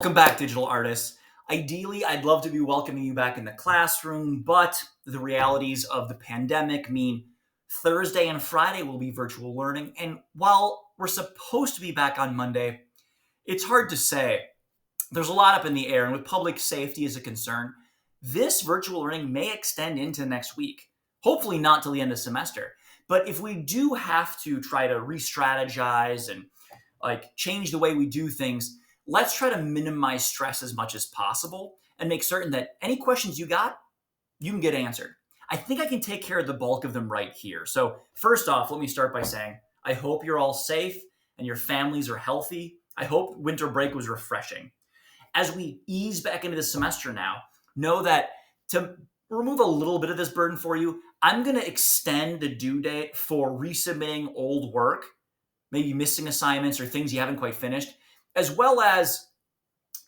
Welcome back, digital artists. Ideally, I'd love to be welcoming you back in the classroom, but the realities of the pandemic mean Thursday and Friday will be virtual learning. And while we're supposed to be back on Monday, it's hard to say. There's a lot up in the air, and with public safety as a concern, this virtual learning may extend into next week. Hopefully, not till the end of semester. But if we do have to try to re strategize and change the way we do things, let's try to minimize stress as much as possible and make certain that any questions you got, you can get answered. I think I can take care of the bulk of them right here. So, first off, let me start by saying I hope you're all safe and your families are healthy. I hope winter break was refreshing. As we ease back into the semester now, know that to remove a little bit of this burden for you, I'm going to extend the due date for resubmitting old work, maybe missing assignments or things you haven't quite finished, as well as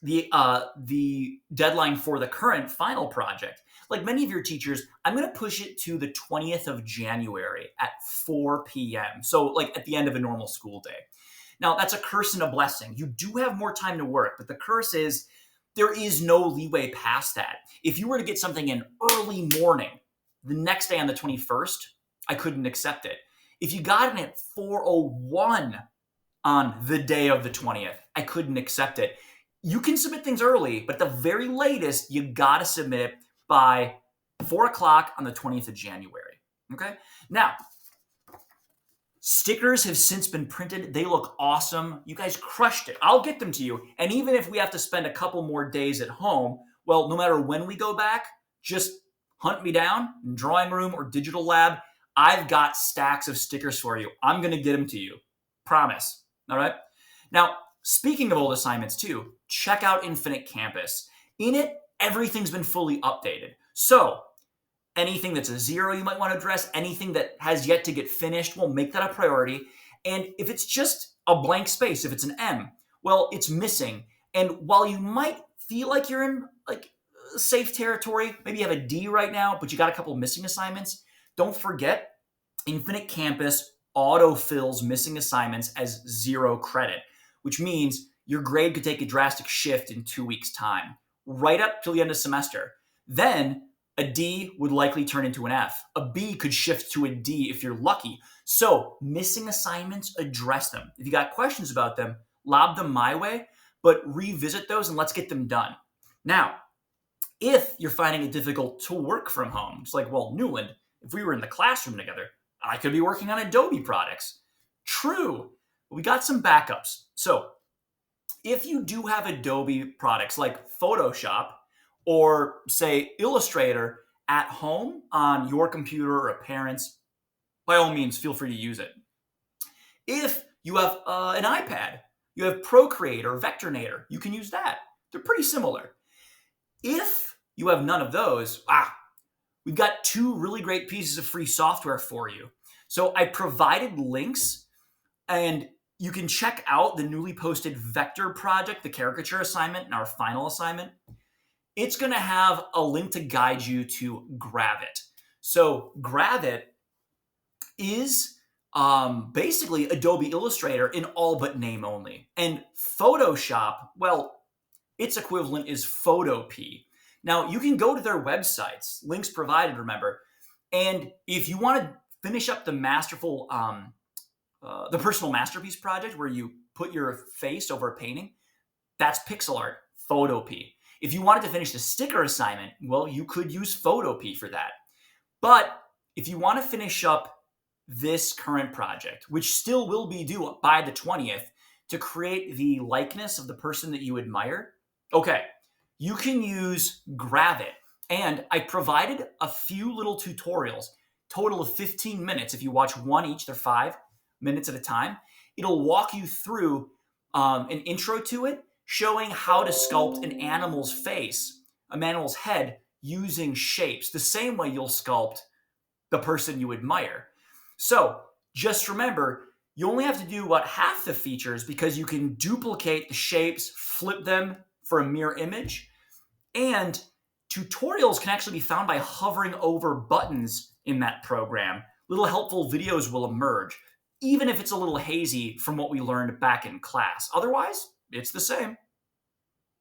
the deadline for the current final project. Like many of your teachers, I'm going to push it to the 20th of January at 4 p.m. So like at the end of a normal school day. Now, that's a curse and a blessing. You do have more time to work, but the curse is there is no leeway past that. If you were to get something in early morning, the next day on the 21st, I couldn't accept it. If you got it at 4:01 on the day of the 20th, I couldn't accept it. You can submit things early, but at the very latest, you got to submit it by 4 o'clock on the 20th of January. Okay? Now, stickers have since been printed. They look awesome. You guys crushed it. I'll get them to you. And even if we have to spend a couple more days at home, well, no matter when we go back, just hunt me down in drawing room or digital lab. I've got stacks of stickers for you. I'm going to get them to you. Promise. All right? Now, speaking of old assignments too, check out Infinite Campus. In it, everything's been fully updated. So, anything that's a zero you might want to address, anything that has yet to get finished, we'll make that a priority. And if it's just a blank space, if it's an M, well, it's missing. And while you might feel like you're in safe territory, maybe you have a D right now, but you got a couple missing assignments, don't forget Infinite Campus autofills missing assignments as 0 credit, which means your grade could take a drastic shift in 2 weeks' time, right up till the end of semester. Then a D would likely turn into an F. A B could shift to a D if you're lucky. So missing assignments, address them. If you got questions about them, lob them my way, but revisit those and let's get them done. Now, if you're finding it difficult to work from home, it's like, well, Newland, if we were in the classroom together, I could be working on Adobe products. True, but we got some backups. So if you do have Adobe products like Photoshop or say Illustrator at home on your computer or a parent's, by all means, feel free to use it. If you have an iPad, you have Procreate or Vectornator, you can use that. They're pretty similar. If you have none of those, we've got 2 really great pieces of free software for you. So I provided links, and you can check out the newly posted Vector project, the caricature assignment, and our final assignment. It's going to have a link to guide you to Gravit. So Gravit is basically Adobe Illustrator in all but name only. And Photoshop, well, its equivalent is Photopea. Now, you can go to their websites, links provided, remember, and if you want to finish up the masterful, the personal masterpiece project where you put your face over a painting, that's pixel art, Photopea. If you wanted to finish the sticker assignment, well, you could use Photopea for that. But if you want to finish up this current project, which still will be due by the 20th, to create the likeness of the person that you admire, okay, you can use Gravit. And I provided a few little tutorials, total of 15 minutes. If you watch one each, they're 5 minutes at a time. It'll walk you through an intro to it, showing how to sculpt an animal's face, an animal's head, using shapes, the same way you'll sculpt the person you admire. So just remember, you only have to do about half the features because you can duplicate the shapes, flip them for a mirror image, and tutorials can actually be found by hovering over buttons in that program. Little helpful videos will emerge, even if it's a little hazy from what we learned back in class. Otherwise, it's the same.